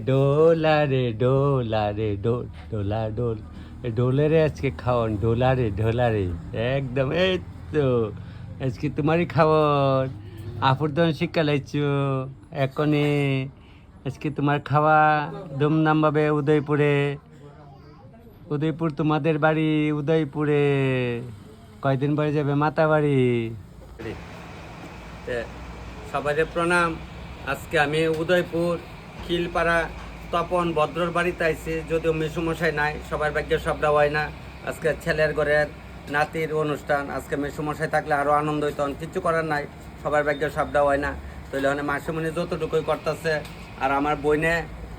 ডোলা রে ডোলা ডোল ডোলে রে আজকে খাওয়ান ঢোলা রে একদম এই তো আজকে তোমারই খাওয়ান আপুর দন শিক্ষা লাইছো এখনই আজকে তোমার খাওয়া ধুমধাম ভাবে উদয়পুর তোমাদের বাড়ি উদয়পুরে কয়দিন পরে যাবে মাতা বাড়ি সবাই প্রণাম আজকে আমি উদয়পুর খিলপাড়া তপন ভদ্রর বাড়িতে আইছি যদিও মেসুমশাই নাই সবার ভাগ্যে সবটা হয় না আজকে ছেলের ঘরের নাতির অনুষ্ঠান আজকে মেসুমশাই থাকলে আরও আনন্দ হইত কিছু করার নাই সবার ভাগ্যে সবটা হয় না তাহলে ওখানে মাসিমণি যতটুকুই করতেছে আর আমার বইনে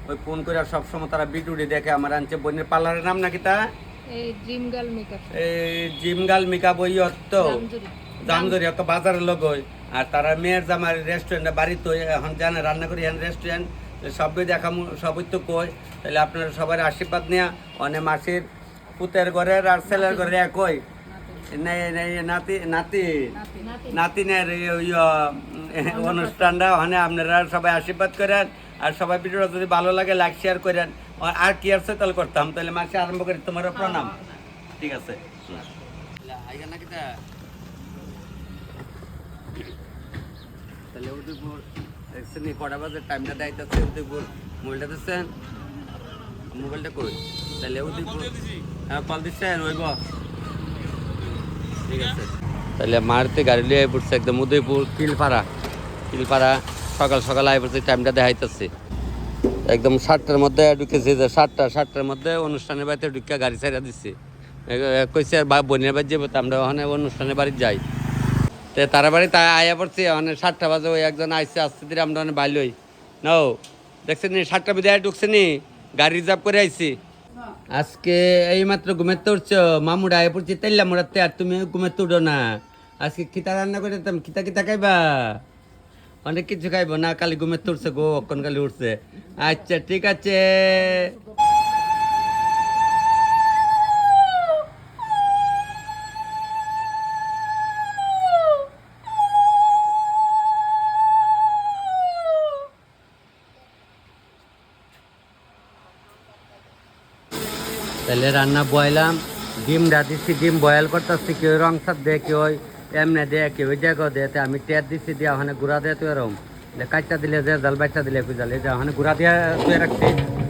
ওই ফোন করে সবসময় তারা বিটুডি দেখে আমার আনছে বইনের পার্লারের নাম নাকি তা এই জিমগাল মিকা বই তো জামদরি একটা বাজারের লোক হই আর তারা মেয়ের জামার রেস্টুরেন্টে বাড়িতে এখন জানে রান্না করি এখন রেস্টুরেন্ট সবই দেখা সবই তো কই তাহলে আপনারা সবার আশীর্বাদ নেওয়া অনেক মাসির পুতের ঘরের আর ছেলের ঘরের একই নাতিনের অনুষ্ঠানটা ওখানে আপনারা সবাই আশীর্বাদ করেন আর সবাই ভিডিওটা যদি ভালো লাগে লাইক শেয়ার করেন আর কি আছে তাহলে করতাম তাহলে মাসে আরম্ভ করি তোমার প্রণাম ঠিক আছে তাহলে উদয়পুর দেখছেন কটা বাজে টাইমটা দায়িত্বে উদয়পুর মোবাইলটা দিচ্ছেন মোবাইলটা কই তাহলে উদয়পুর হ্যাঁ কল দিচ্ছেন ওইব ঠিক আছে তাহলে মারুতি গাড়ি লিয়ে পড়ছে একদম উদয়পুর কিলপাড়া সকাল সকাল আই পড়ছে টাইমটা দেখাইতেছে একদম 7টার মধ্যে ঢুকেছে যে 7টার মধ্যে অনুষ্ঠানের বাড়িতে ঢুকে গাড়ি ছাড়া দিচ্ছে কইছে আর বোনের বাড়ি যাবো তো আমরা ওখানে অনুষ্ঠানের বাড়ি যাই তো তারা বাড়ি তাই আয়া পড়ছি ওখানে 7টা বাজে ওই একজন আইসে আসতে দিলে আমরা ওখানে বাইলই নাও দেখছেন 7টার মধ্যে ঢুকছে নি গাড়ি রিজার্ভ করে আইছি আজকে এইমাত্র ঘুমের তো উঠছো মামুরা আয়া পড়ছি তেললাম মোড়াতে আর তুমি ঘুমের তো উঠো না আজকে খিতা রান্না করে দিতাম খিতা খাইবা অনেক কিছু খাইবো না কালি ঘুমের তো উঠছে গো অক্ষণ কালি উঠছে আচ্ছা ঠিক আছে তাহলে রান্না বয়লাম ডিম দিচ্ছি ডিম বয়েল করতেছি কেউ রং সাপ দেয় কেউ এমনি দেয় কেউ দেখো দেয় আমি টের দিচ্ছি দিয়ে ওখানে গুঁড়া দিয়ে তুই এরম কাটটা দিলে যে জাল বাচ্চা দিলে জাল এটা ওখানে গুঁড়া দিয়ে তুই রাখছি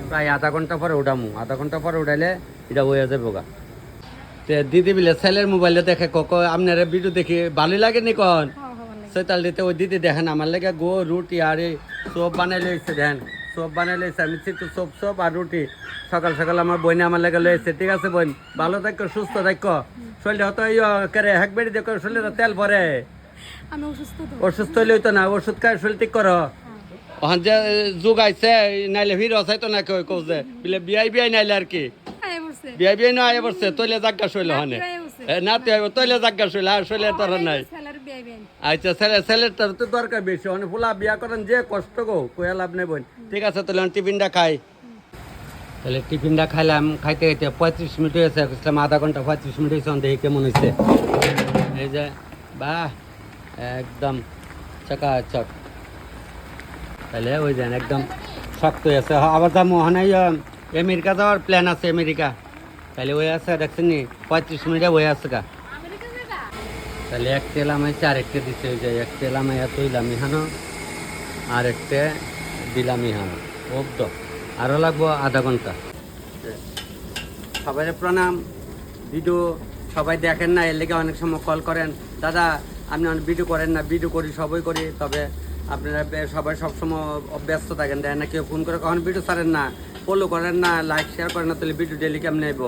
প্রায় আধা ঘন্টা পরে আধা ঘন্টা পরে উঠাইলে এটা হয়ে যাবে গা তে দিদি বিলে ছেলের মোবাইলে দেখে আপনারা ভিডিও দেখি ভালোই লাগে নি কন সৈতাল দিতে ওই দিদি দেখেন আমার লেগে গো রুটি আর সব বানাই লইছে দেখেন সব বানাই লইছে আমি একটু সব আর রুটি সকাল সকাল আমার বইনে আমার লেগে লইছে ঠিক আছে বোন ভালো থাকো সুস্থ থাকো শরীরে হয়তো করে হেকবেড়ি দেখো শরীরে তেল ভরে অসুস্থ হইলে হইতো না ওষুধ খাই শরীর ঠিক করো ওখান যে যুগ আইছে নাইলে ভিড় হসাইতো না কেউ কৌ যে বিলে বিয়াই নাইলে আর কি বিয়াই না আয় পড়ছে তৈলে জাগা শৈল ওখানে না তুই তৈলে জাগা শৈল আর শৈলে তোর নাই আচ্ছা ছেলেটার তো দরকার বেশি মানে ফুলা বিয়া করেন যে কষ্ট গো কয়া লাভ নেই বোন ঠিক আছে তাহলে টিফিনটা খাই তাহলে টিফিনটা খাইলাম খাইতে 35 মিনিট হয়েছে আধা ঘন্টা 35 মিনিট হয়েছে দেখি কেমন হয়েছে এই যে বাহ একদম চকাচক তাহলে ওই দেন একদম শক্ত হয়েছে আবার যাবো ওখানে আমেরিকা যাওয়ার প্ল্যান আছে আমেরিকা তাহলে ওই আছে দেখছেন নি 35 মিনিটে ওই আছে গা তাহলে এক তেল আমাইছে আরেকটা দিচ্ছে ওই যে এক তেল আমায় তৈলাম ইহানো আর একটা দিলাম ইহানো অব্দ আরও লাগবো আধা ঘন্টা সবাই প্রণাম ভিডিও সবাই দেখেন না এর লেগে অনেক সময় কল করেন দাদা আপনি অনেক ভিডিও করেন না ভিডিও করি সবই করি তবে আপনারা সবাই সবসময় ব্যস্ত থাকেন দেখেন না কেউ ফোন করে কখন ভিডিও ছাড়েন না ফলো করেন না লাইক শেয়ার করেন না তাহলে ভিডিও ডেলি কেমন নেব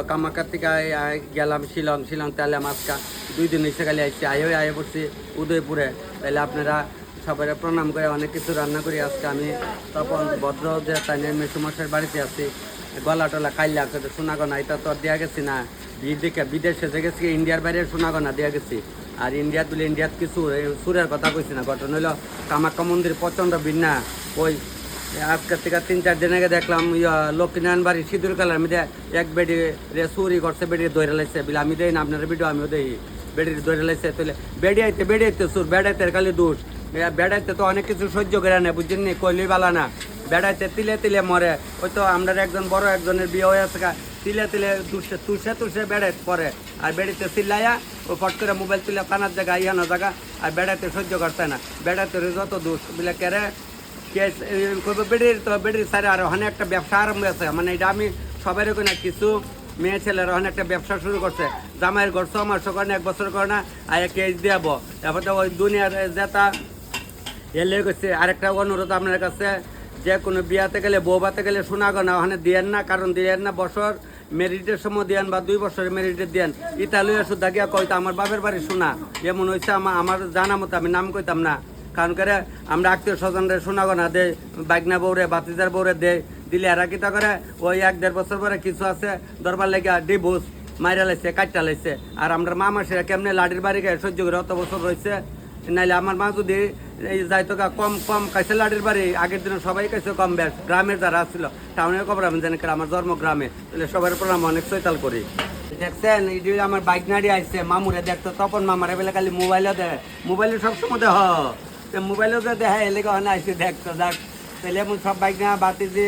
কামাখ্যার থেকে গেলাম শিলং তাহলে আজকে 2 দিন এসে গেলে আসছি আয়ে পড়ছি উদয়পুরে তাহলে আপনারা সবাই প্রণাম করে অনেক কিছু রান্না করি আজকে আমি তখন ভদ্র যে তাই মেসুমশাইয়ের বাড়িতে আছি গলা টলা কাইলে আছে সোনাগনা এটা তো দেওয়া গেছি না বিদেশে যে গেছি ইন্ডিয়ার বাইরে সোনাগনা দেওয়া গেছি আর ইন্ডিয়াত বলে ইন্ডিয়াত কিছু সুরের কথা কইছি না ঘটনা হইল কামাখ্যা মন্দির প্রচণ্ড ভিন্ন ওই আজকের থেকে 3-4 দিন আগে দেখলাম লক্ষ্মীনারায়ণ বাড়ি সিঁদুর কালার আমি এক বেডি রে চুরি করছে বেডি দৌড়ে লাইছে বলে আমি দেই না আপনার ভিডিও আমিও দেই বেডি দৌড়ে লাইছে তাহলে বেড়ি আইতে সুর বেড়াইতে খালি দোষ বেড়াইতে তো অনেক কিছু সহ্য করে না, বুঝছেন নি, কইলেই বালা না। বেড়াইতে তিলে তিলে মরে। ওই তো আমরা একজন বড় একজনের বিয়ে হয়ে আছে, তিলে তিলে তুষে বেড়াইতে পরে, আর বেড়াইতে চিল্লাইয়া ও ফট করে মোবাইল তুলে কানার জায়গা ইয়ানো জায়গা, আর বেড়াইতে সহ্য করতে না। বেড়াইতে যত দোষ বলে কেরে বেড়ির তো বেড়ির সারে আর ওখানে একটা ব্যবসা আরম্ভ আছে, মানে এটা আমি সবাই কই না, কিছু মেয়ে ছেলেরা ওখানে একটা ব্যবসা শুরু করছে। জামাইয়ের ঘর 6 মাস করে না, 1 বছর করে না, আর কেস দিয়াব। তারপর তো ওই দুনিয়ার যেটা এলে গেছে। আরেকটা অনুরোধ আপনার কাছে, যে কোনো বিয়াতে গেলে বউ বাতে গেলে শোনাগো না, ওখানে দিয়েন না, কারণ দিয়েন না বছর মেরিটের সময় দিয়েন বা 2 বছরের মেরিটের দেন। ইতালিয়া শুদ্ধা গিয়া কইতো আমার বাপের বাড়ি শোনা, এমন হয়েছে আমার জানা মতো আমি নাম কইতাম না। কারণ করে আমরা আত্মীয় স্বজনরে শোনাগো না, দে বাইকনা বউরে বাতিজার বউরে দিলে এরা কিতা করে, ওই 1-1.5 বছর পরে কিছু আছে দরবার লেগে ডিভোর্স মাইরা লাইছে, কাটটা লাইছে। আর আমরা মা মাসেরা কেমনে লাডির বাড়ি গায়ে সহ্য করে অত বছর রয়েছে। নাইলে আমার মা যদি এই যাইতো কম খাইছে লাডির বাড়ি, আগের দিনে সবাই খাইছে কম বেশ, গ্রামের যারা আসছিল, টাউনের খবর আমি জানি, আমার জন্ম গ্রামে, তাহলে সবার উপর আমি অনেক চৈতাল করি। দেখছেন এই আমার বাইক নাড়ি আসছে, মামুরে দেখতো, তখন মামারে বেলা খালি মোবাইলে দেয়, মোবাইলে সবসময় দেহ, মোবাইলেও যে দেখা এলে কখন আসছে দেখতো, যাক তাহলে এমন সব বাইক না বাতি যে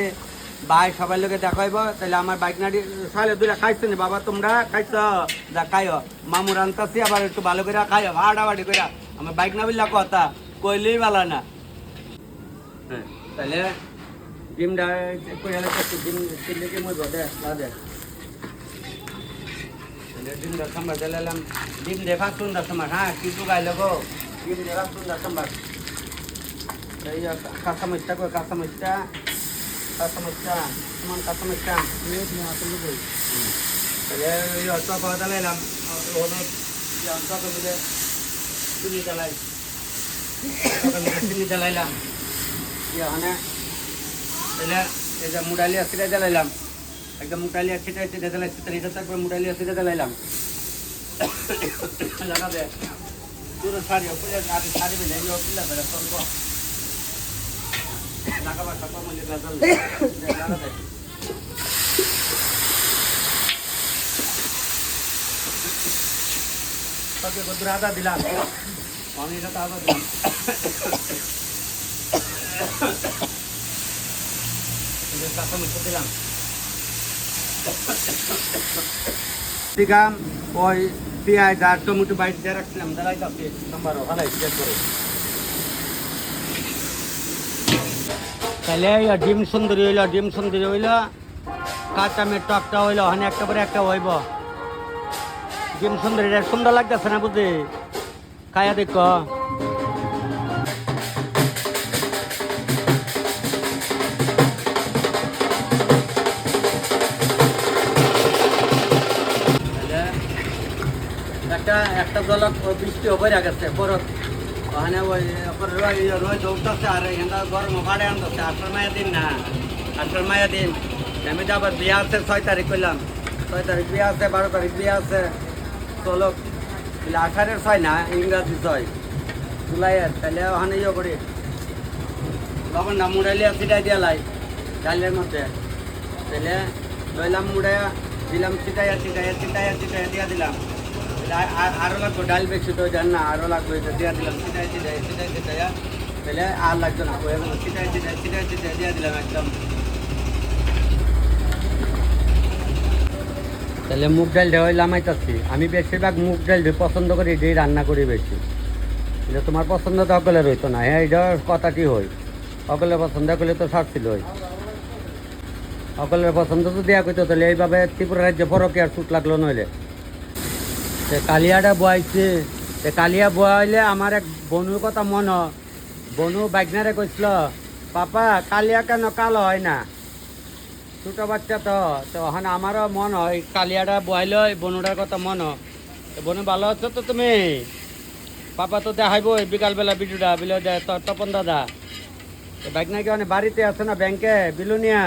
ভাই সবাই লোকে দেখাইব। তাহলে আমার বাইক নাড়ি সকালে 2টা খাইছো নি বাবা, তোমরা খাইছ, যা খাইও, মামুর আনতাছি, আবার একটু ভালো করে খাইও, ভাড়াবাড়ি করে। আমার বাইক না বললা কথা কইলেই ভালো না। হ্যাঁ, তাহলে ডিমটা কইলে ডিম কিনলে কি মজা দে দে, তাহলে ডিমটা সম্বার দিলাম, ডিম দেখা সুন্দর সম্বার। হ্যাঁ, কিন্তু গাইলে গো ডিম দেখা সুন্দর সম্বার। এই কাঁচামরিচটা কই, কাঁচামরিচটা তোমার কাঁচামরিচটা তাহলে ওই অল্প কথা দিলাম, হলুদ অল্প করে চিনি জ্বালাই, চিনি জ্বালাইলাম, ওখানে তাহলে এই যে মুডালিয়া ছিটা জ্বালাইলাম, একদম মুটালিয়া ছিটাই ছিটে জ্বালাইছি, এটা থাকবে মুডালিয়া ছিটে জ্বালাইলাম। লাগাবে পুরো শাড়ি শাড়ি বেঁধে চলব লাগাবার সকল মধ্যে লাগাবে। আদা দিলাম, অনেকটা তো আদা দিলাম, কাঁচামরিচ দিলাম, দিলাম ওই পেঁয়াজ আর টমেটো বাইট দিয়ে রাখছিলাম, দাঁড়াই যাচ্ছে নাম্বারও ভালাই চেক করে। তাহলে ডিম সুন্দরী হইল, ডিম সুন্দরী হইল, কাঁচামের টকটা হইল, ওখানে একটা পরে একটা হইব। ডিম সুন্দরী সুন্দর লাগতেছে না বুঝি, খায়া দেখ। একটা জলক বৃষ্টি হয়ে গেছে বরফ, ওখানে ওই রোজ উঠতেছে, আর এখানটা গরম ভাড়ে আনতেছে। 8 মায়া দিন না, 8 মায়া দিন আমি তো আবার বিয়ে আছে 6 তারিখ করলাম, 6 তারিখ বিয়ে আছে, 12 তারিখ বিয়ে আছে, চলো 18-এর 6 না, ইংরাজি 6 জুলাইয়ের। তাহলে ওখানে ইয়ে করি লবণ না মুড়াইলে ছিটাই দিয়া লাই ডালের মধ্যে, তাহলে লইলাম মুড়াইয়া দিলাম, ছিটাইয়া দিয়া দিলাম। আরও লাগবে ডাল বেশি তো জান না, আরও লাগবে দিয়া দিলাম, ছিটাইয়া তাহলে আর লাগবে না, ছিটাই দিয়া দিলাম একদম। তাহলে মুগ ডাল দেওয়াই লামাইতেছি আমি, বেশিরভাগ মুগ ডাল পছন্দ করি, এটাই রান্না করি বেশি। এটা তোমার পছন্দ তো সকলের হইতো না, হ্যাঁ এটার কথাটি হই, সকলের পছন্দ করলে তো সারছিল হই, সকলের পছন্দ তো দেওয়া করতো, তাহলে এইভাবে ত্রিপুরা রাজ্যে ফরকে আর ছুট লাগলো নইলে। কালিয়াটা বয়াইছে, কালিয়া বয়াইলে আমার এক বনুর কথা মনে, বনু বাইকনারে কইছিল, পাপা কালিয়া কেন কালো হয় না, ছোটো বাচ্চা তো ওখানে আমারও মন হয় কালিয়াটা বয়াইলে বনুটার কথা মনে। বনু ভালো আছো তো তুমি? পাপা তো দেখাইব বিকালবেলা ভিডিওটা বিলে তপন দাদা, বাইকনা কি অনেক বাড়িতে আছে না ব্যাংকে বিলুনিয়া?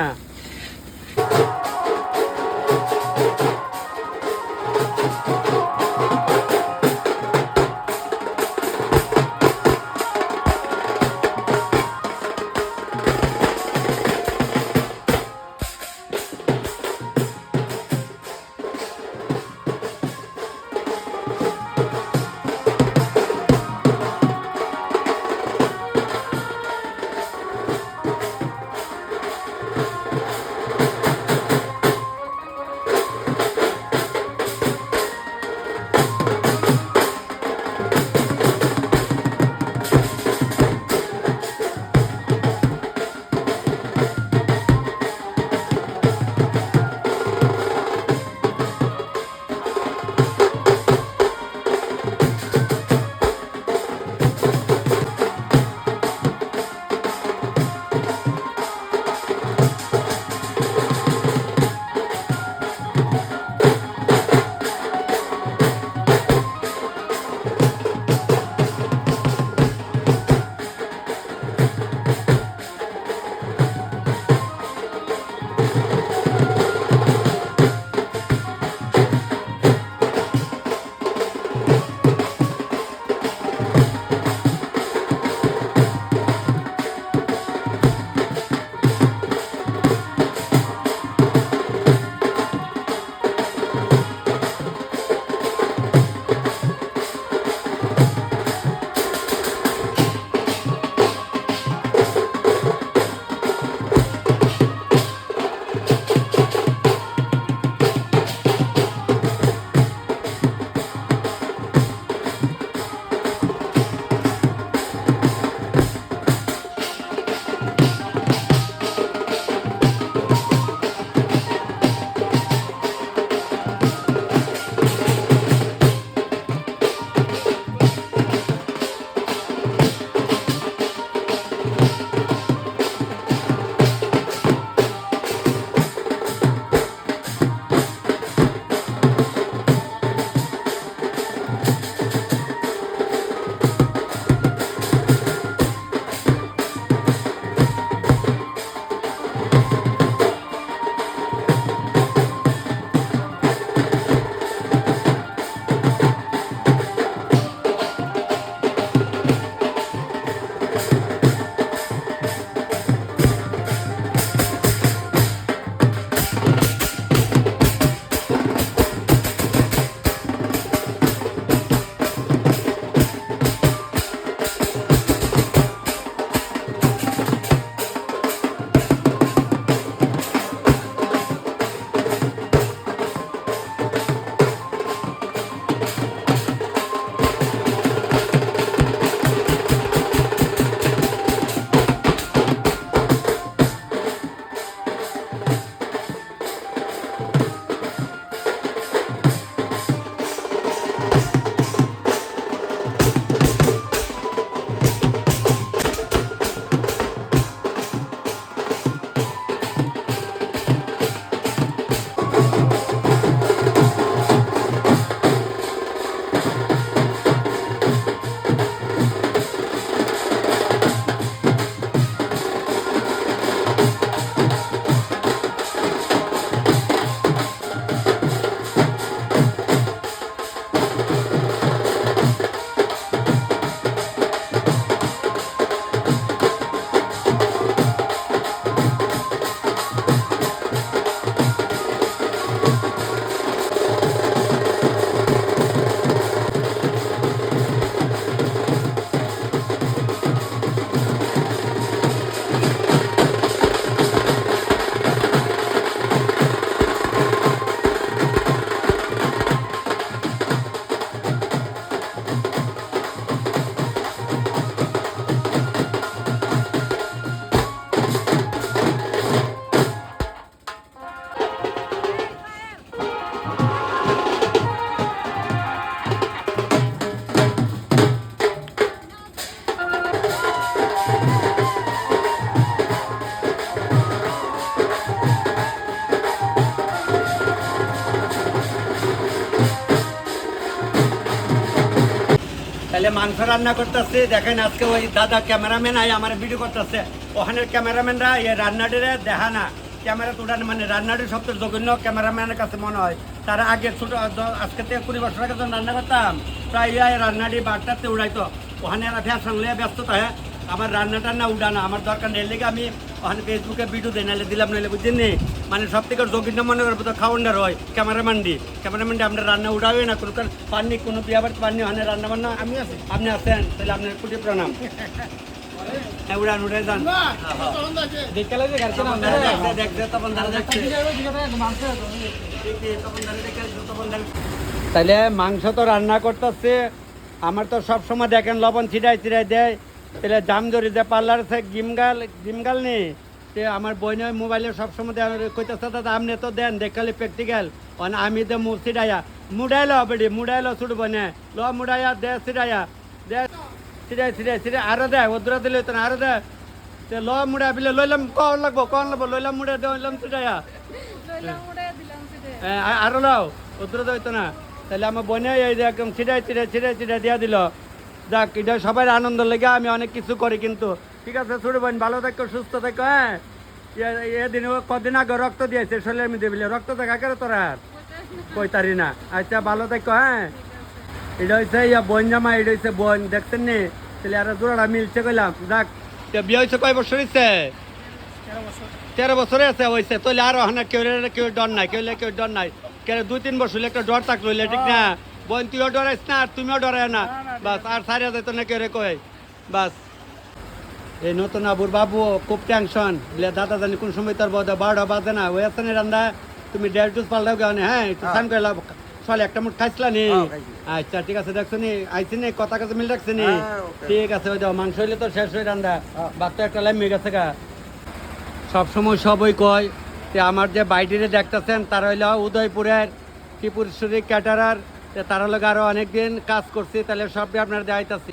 তাহলে মাংস রান্না করতেছি দেখেন। আজকে ওই দাদা ক্যামেরাম্যান আই আমার ভিডিও করতেছে, ওখানের ক্যামেরাম্যানরা এই রান্নাটিরে দেখা না, ক্যামেরা তোলার মানে রান্নাটি সবচেয়ে জঘন্য ক্যামেরাম্যানের কাছে মনে হয়। তারা আগে ছোট আজকে থেকে 20 বছর আগে যখন রান্না করতাম প্রায় রান্নাটি বারটাতে উড়াইতো, ওখানে এরা ফ্যাশন লিয়ে ব্যস্ত থাকে। আমার রান্না টান্না উড়ানো আমার দরকার নেই, লেগে আমি ওখানে ফেসবুকে ভিডিও দিই, নাহলে দিলাম নাহলে বুঝছেন। মানে সব থেকে জঘন্য মনে করবো তো খাওয়ান্ডার হয় ক্যামেরাম্যানডি আপনার রান্না উড়াবে না, কোনো পাননি কোনো বিয়ে বাড়িতে পাননি ওখানে রান্না বান্না আমি আছি, আপনি আছেন, তাহলে আপনার কোটি প্রণাম। উড়ান উড়ে যান, দেখছে তখন তাহলে মাংস তো রান্না করতেছে। আমার তো সবসময় দেখেন লবণ ছিটাই ছিটাই দেয়, তাহলে জাম জড়ি দেয় পার্লার থেকে জিমগাল নেই। সে আমার বইনে মোবাইলে সবসময় কইতেছে দাদা আপনি তো দেন দেখালে প্র্যাকটিক্যাল, আমি তো মুখ ছিটাইয়া মুড়াইলো বেড়ি মুড়াইলো ছুটবো না ল মুড়াইয়া দে ছিটাইয়া দে ছিটাই ছিটাই ছিটাই আরো দেয় ওদরা দিলে তো না আরো দেয় ল মুড়া বিলে লইলাম কন লাগবো লইলাম মুড়া দিলাম ছিটাইয়া হ্যাঁ আরো লাও ওদরা হইতো না। তাহলে আমার বোনে এই যে একদম ছিটাই ছিটাই ছিটাই ছিটাই দিয়া দিল। যাক এটা সবাই আনন্দ লেগে আমি অনেক কিছু করি, কিন্তু ঠিক আছে ছোট বোন ভালো থাকো সুস্থ থাকো। হ্যাঁ এদিন কদিন আগে রক্ত দিয়েছে শরীরের মধ্যে বলে রক্ত দেখা করে তোরা কইতারি না। আচ্ছা ভালো থাকো। হ্যাঁ এটা হচ্ছে বোন জামা, এটা হচ্ছে বোন দেখছেন নি, তাহলে আর জোড়া মিলছে কইলাম। যাক বিয়ে হয়েছে কয় বছর হয়েছে? 13 বছরে আছে হয়েছে, তাহলে আরো হানা কেউ ডর নাই, কেউ ডর নাই। 2-3 বছর একটা ডর থাকলো ঠিক না? বোন তুইও ডরাইস না আর তুমিও ডরায় না, বাস আর সারিয়া যাইতো না কেউ রে কয় বাস। এই নতুন আবুর বাবু খুব টেনশন, দাদা জানি কোন সময় তোর 12টা বাজে না ওই আছে রান্দা, তুমি 1.5 ডোজ পাল্টাও কেন? হ্যাঁ একটু স্নান করে সলে একটা মুঠ খাইছিলা নি? আচ্ছা ঠিক আছে দেখছো নি আইসি নি কথা কাছে মিল রাখছি নি? ঠিক আছে ওই দাও মাংস হইলে তো শেষ হয়ে রান্দা, ভাত তো একটা লাইম গেছে গা। সবসময় সবই কয় যে আমার যে বাইরে দেখতেছেন তারা হইলো উদয়পুরের ত্রিপুরেশ্বরী ক্যাটারার, তারা লোক আরো অনেকদিন কাজ করছি, তাহলে সব আপনার দেখাইতেছি।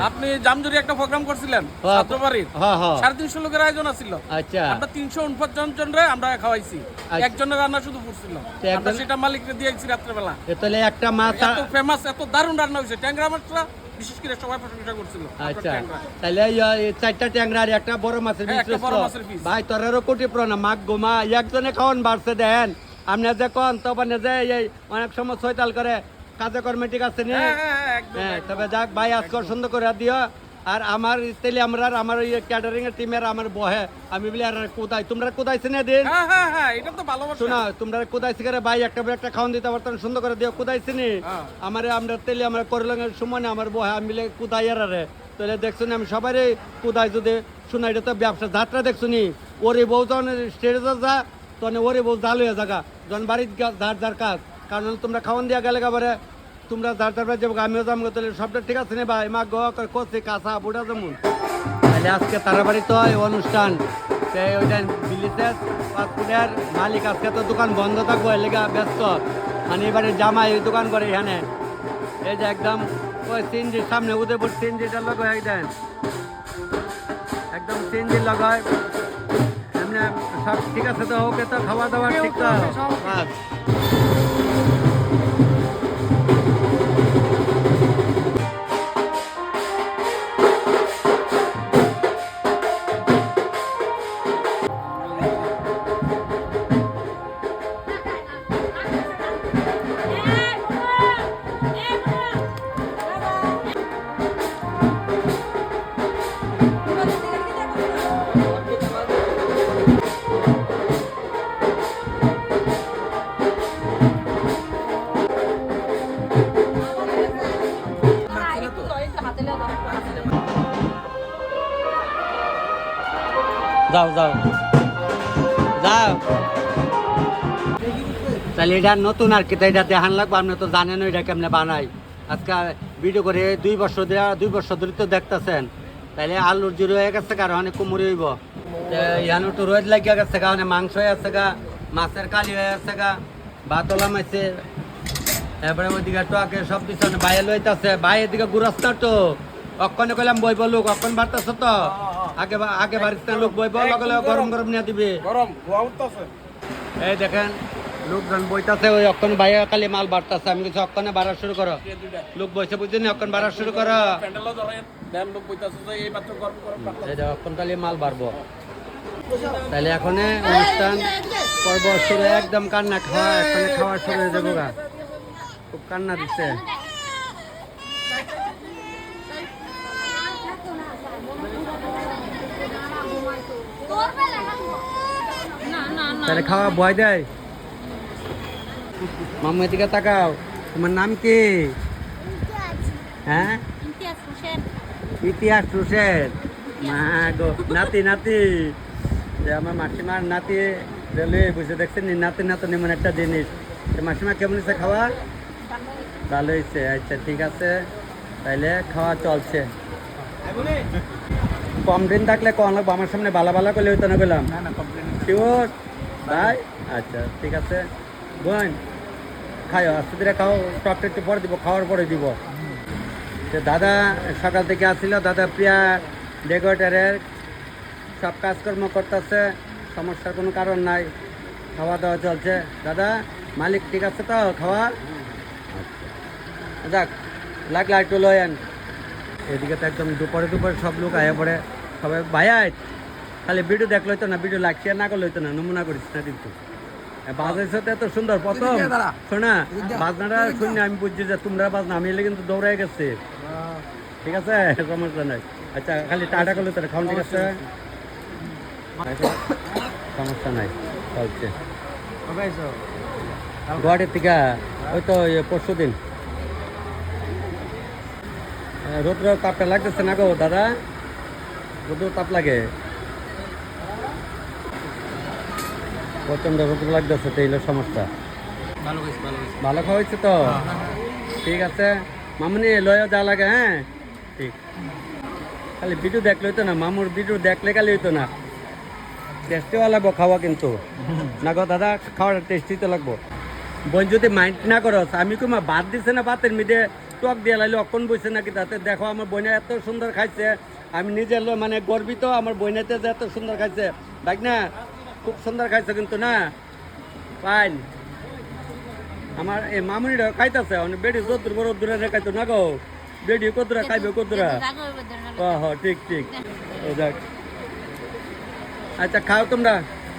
আপনি জামজুরি একটা প্রোগ্রাম করছিলেন ছাত্রবাড়ির 350 লোকের আয়োজন ছিল। আচ্ছা আমরা 349 জনরে আমরা খাওয়াইছি, একজনের রান্না শুধু পড়ছিল, আমরা সেটা মালিককে দিয়েছি রাত্রেবেলা। তাহলে একটা মাছ এত ফেমাস এত দারুণ রান্না হয়েছে, ট্যাংরা মাছটা বিশেষ করে সবাই প্রশংসা করছিল। আচ্ছা তাহলে 4টা ট্যাংরা আর একটা বড় মাছের পিস ভাই তোরারও কোটি প্রণাম। মাগ গোমা একজনে খাওয়ান বাড়ছে দেন আপনি যে কন তখন যে এই অনেক সময় ছয়তাল করে কাজে কর্মে ঠিক আছে নি? হ্যাঁ তবে যাক ভাই আজকে সুন্দর করে দিও। আর আমার তেলে আমরা আমার ওই ক্যাটারিং এর টিমের আমার বহে আমি বলি আর কোথায় তোমরা কোথায়ছে না দিন এটা তো ভালোবাসা শোনা তোমরা কোথায়ছে করে ভাই একটা খাওয়ান দিতে পারতাম সুন্দর করে দিও কোথায়ছে নি আমার আমরা তেলে আমরা করলামের সময় না আমার বহে আমি বলে কোথায় আর রে তাহলে দেখছো আমি সবারই কোথায় যদি শোনা এটা তো ব্যবসা যাত্রা দেখছো নি ওরে বউ যখন স্টেজে যা তখন ওরে বউ জাল হয়ে জায়গা যখন বাড়ির যার কাজ কারণ তোমরা খাওয়ান দিয়া গেলে একেবারে তোমরা যার যাবো আমিও যাবো তাহলে সবটা ঠিক আছে না ভাই মা করছে কাঁচা বুড়া যেমন। তাহলে আজকে তারাবাড়ি তো অনুষ্ঠান ওইটা দিল্লিতে ফাস্টফুডের মালিক আজকে তো দোকান বন্ধ থাকবো এর লেগে ব্যস্ত, মানে এবারে জামাই ওই দোকান করে এখানে এই যে একদম ওই সিনজির সামনে উদয়পুর সিনজিটার লোক একদম একদম সিনজির লাগায় এমনি সব ঠিক আছে তো ওকে তো খাওয়া দাওয়া ঠিক তো বাস। যাও যাও যাও তাহলে এটা নতুন আর কি এটা দেখান লাগবো আপনি তো জানেন এটা কেমনে বানাই আজকে ভিডিও করে 2 বছর ধরে তো দেখতেছেন। তাহলে আলুর জুড়ি হয়ে গেছে কারণ অনেক কুমুরি হইব ইয়ানো তো রোদ লাগিয়ে গেছে গা অনেক মাংস হয়ে আছে গা মাছের কালি হয়ে আছে গা ভাত ওলামাইছে এরপরে ওইদিকে টকে সব কিছু বাইরে লইতেছে ভাই এদিকে গুরস্তা তো অক্ষণে কইলাম বইব লোক অক্ষণ বাড়তেছ তো আগে বাড়িতে লোক বইব লগে গরম গরম নিয়ে দিবে গরম এই দেখেন লোকজন বইতাছে ওই অক্ষণ বাইরে খালি মাল বাড়তাছে আমি কিছু অক্ষণে বাড়া শুরু করো লোক বইছে বুঝছেন অক্ষণ বাড়া শুরু করো এই যে অক্ষণ খালি মাল বাড়বো তাহলে এখন অনুষ্ঠান পর্ব শুরু একদম কান্না খাওয়া এখানে খাওয়া শুরু হয়ে যাবো গা খুব কান্না দিচ্ছে তাহলে খাওয়া ভয় দেয় মামু এদিকে তাকাও তোমার নাম কি হ্যাঁ ইতিহাস হোসেন মা গো নাতি নাতি যে আমার মাসিমার নাতি রেলওয়ে বুঝে দেখছেন নাতি নাতি এমন একটা জিনিস মাসিমা কেমন হয়েছে খাওয়া ভালো হয়েছে আচ্ছা ঠিক আছে তাইলে খাওয়া চলছে কম দিন থাকলে কম লাগবো আমার সামনে বালা বালা করলে হইতো না বললাম শিওর ভাই আচ্ছা ঠিক আছে বোন খাও আস্তে ধীরে খাও টকটা একটু পরে দিব খাওয়ার পরে দিব তো দাদা সকাল থেকে আসছিল দাদা প্রিয়া ডেকোরেটারের সব কাজকর্ম করতেছে সমস্যার কোনো কারণ নাই খাওয়া দাওয়া চলছে দাদা মালিক ঠিক আছে তো খাওয়া যাক লাগলে একটু লয়েন এদিকে তো একদম দুপুরে সব লোক আয়া পড়ে সবাই ভাইয়াই খালি ভিডিও দেখলো তো না ভিডিও লাইক শেয়ার না করলে তো না নমুনা করিস না কিন্তু বাজের সাথে এত সুন্দর প্রথম শোনা বাজনাটা শুনি আমি বুঝছি যে তোমরা বাজনা আমি এলে কিন্তু দৌড়াই গেছে ঠিক আছে সমস্যা নাই আচ্ছা খালি টাটা করলে তো খাওয়ান ঠিক আছে সমস্যা নাই চলছে গুয়াহাটির থেকে ওই তো পরশু দিন রৌদ্র তাপটা লাগতেছে না গো দাদা রৌদ্র তাপ লাগে প্রচন্ড রৌদ্র লাগতেছে তো এইগুলো সমস্যা ভালো খাওয়া হয়েছে তো ঠিক আছে মামুনি লয়ে যা লাগে হ্যাঁ ঠিক খালি ভিডিও দেখলে হইতো না মামুর ভিডিও দেখলে খালি হইতো না টেস্টিও লাগবো খাওয়া কিন্তু না গো দাদা খাওয়াটা টেস্টি তো লাগবো বোন যদি মাইন্ড না করো আমি কুমা ভাত দিছে না ভাতের মিডে টক দিয়ে লাইলে অক্ষণ বইছে নাকি তাতে দেখো আমার বইনা এত সুন্দর খাইছে আমি নিজে মানে গর্বিত আমার বইনাতে যে এত সুন্দর খাইছে দেখ না খুব সুন্দর খাইছে কিন্তু না পাইন আমার এই মামুনিটা খাইতেছে বেডি যত বড় দূরে খাইতো না গো বেডি কতরা খাইবে কতরা ঠিক ঠিক দেখ আচ্ছা খাও তোমরা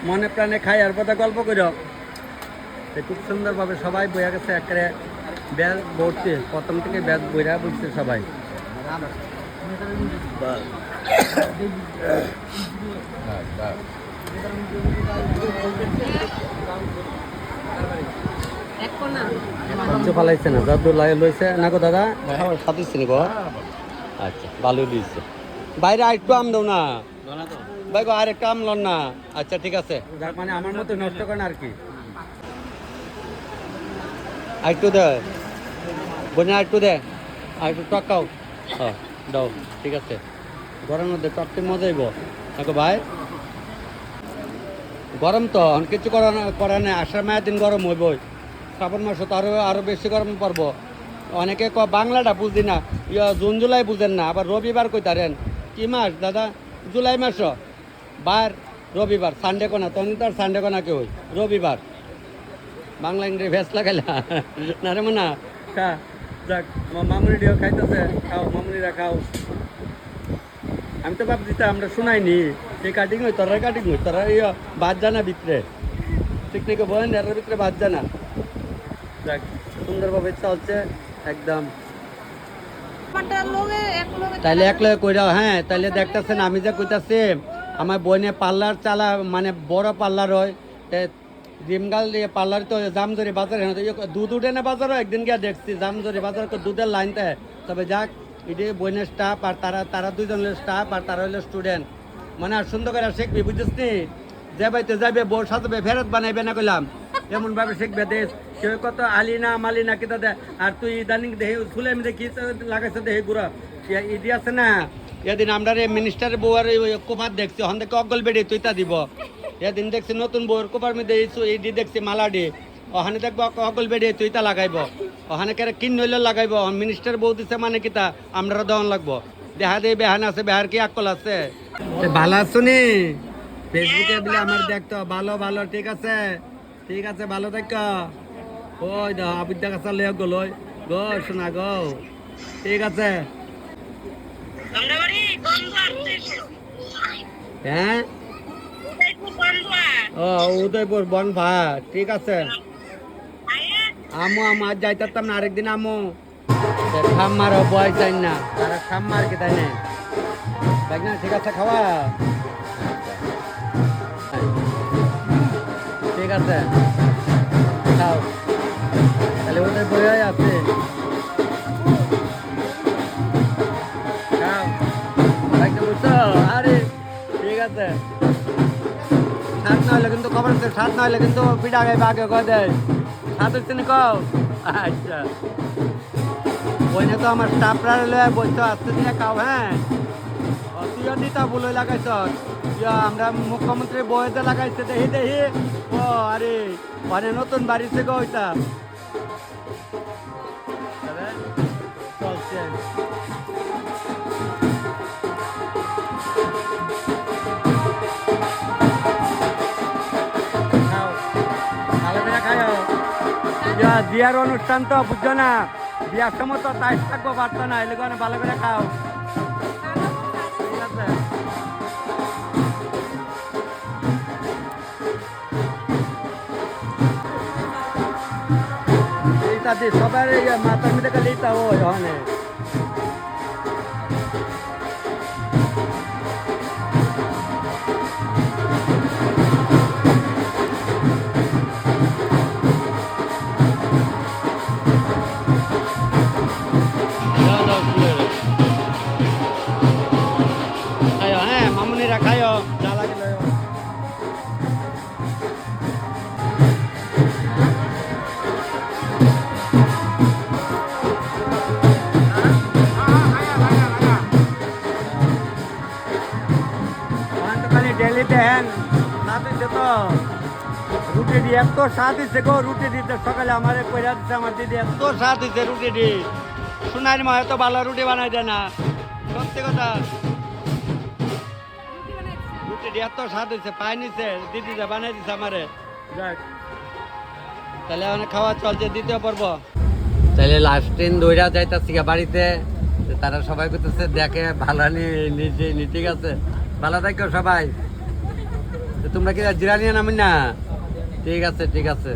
মনে প্রাণে খাই আর কথা গল্প করো খুব সুন্দরভাবে সবাই বইয়া গেছে একেবারে ব্যাগ ভর্তি প্রথম থেকে ব্যাগ বইরা বুঝছে সবাই ফালাইছে না দাদু লইছে না গো দাদা সাথে নি গো আচ্ছা ভালো দিয়েছে বাইরে আরেকটু আম দাও না ভাই গো আর একটু আম লন না আচ্ছা ঠিক আছে মানে আমার মতো নষ্ট করেন আর কি আরেকটু দে বোনে আরেকটু দে আর একটু টকাও হ্যাঁ দাও ঠিক আছে গরমের মধ্যে টকটি মজাইব দেখো ভাই গরম তো কিছু করা নেই আষাঢ় মায়ের দিন গরম হইবই শ্রাবণ মাস তো আরো বেশি গরম পড়ব অনেকে বাংলাটা বুঝি না জুন জুলাই বুঝেন না আবার রবিবার কইতারেন কি মাস দাদা জুলাই মাস বার রবিবার সানডে কোনা তখন তো আর সানডে কোনা কেউ রবিবার বাংলা ইংরেজি ভেস লাগাইলা না রে মনা খা যাক মামুনি ডিও খাইতেছে খাও মামুনিরা খাও আমি তো ভাবছি আমরা শোনাইনি সেই কাটিং হই তোরা কাটিং হই তোরা বাদ জানা ভিতরে পিকনিকে বলেন এর ভিতরে বাদ জানা যাক সুন্দরভাবে চলছে একদম তাইলে একলা কইরা হ্যাঁ তাইলে দেখতেছেন আমি যে কইতাছি আমার বইনে পার্লার চালা মানে বড় পার্লার হয় ডিমগাল পার্লার তো জামজরি বাজার দুধ উঠে না বাজারও একদিন গিয়ে দেখছি জামজরি বাজার দুধের লাইনতে তবে যাক এটি বইনের স্টাফ আর তারা দুইজন হলো স্টাফ আর তারা হলো স্টুডেন্ট মানে আর সুন্দর করে শিখবি বুঝছিস নি যে বাইতে যাবে বউ সাজাবে ফেরত বানাইবে না কইলাম এমনভাবে শিখবে দেশ সে কত আলিনা মালিনা কিতা দে আর তুই ইদানিং দেহে ফুলে আমি দেখি লাগাইছে দেহে গুড়া ইডি আছে না এদিন আমরা মিনিস্টারের বউয়ার কোপার দেখছি হন থেকে অগল বেড়ে তুই তা দিব এদিন দেখছি নতুন বউর কোপার মধ্যে ইডি দেখছি মালাডি ওখানে দেখবো অগল বেড়ে তুই তা লাগাইব ওখানে কেন কিন নইলে লাগাইব মিনিস্টার বউ দিছে মানে কিতা আমরা দেওয়ান লাগবো দেখা দেয় বেহান আছে বেহার কি আকল আছে ভালো আছো নি ফেসবুকে বলে আমার দেখতো ভালো ভালো ঠিক আছে ঠিক আছে ভালো থাকা ওই দা আবিদ্যা কাছে লেখ গো গো শোনা গো ঠিক আছে হ্যাঁ ও উদয়পুর বনভা ঠিক আছে আমু আজ যাইতাম না আরেকদিন আমু খাম্মারও বয় চাই না তারা খাম্মার কি তাই না তাই না ঠিক আছে খাওয়া ঠিক আছে খাও তাহলে ওদের বই আছে খাও বুঝছো আরে ঠিক আছে সাত না হলে কিন্তু খবর আছে সাত না হলে কিন্তু পিঠা খাইবে আগে কয় দেয় সাত হচ্ছে না কও আচ্ছা ওইনে তো আমার স্টাফরা লয়ে বলছো আসতে দিয়ে খাও হ্যাঁ তুইও দিতা বলে লাগাইছ আমরা মুখ্যমন্ত্রী বইতে লাগাইছে দেখি দেখি ও আরে মানে নতুন বাড়ি থেকে ওইটা চলছে বিয়ার অনুষ্ঠান তো বুঝছো না বিয়ার সময় তো তাই থাকবো পারতো না এলে ভালো করে খাও ঠিক আছে এইটাতে সবার মাথার মধ্যে খালি এইটা ওই ওখানে খায়ো যা লাগে ডেলি দেন না দিচ্ছে তো রুটি দিয়ে এত স্বাদ দিচ্ছে গো রুটি দিতে সকালে আমার পয়সা দিচ্ছে আমার দিদি এত স্বাদ দিচ্ছে রুটি দি সোনার মা এত ভালো রুটি বানাই দেয় না সত্যি কথা এত স্বাদ হয়েছে পাই নিছে দিদি যা বানাই দিছে আমারে যাক তাহলে অনেক খাওয়া চলছে দ্বিতীয় পর্ব তাহলে লাস্ট দিন দৌড়া যাইতাছি বাড়িতে তারা সবাই করতেছে দেখে ভালো নিজে ঠিক আছে ভালো থাকো সবাই তোমরা কি জিরানিয়া নামি না ঠিক আছে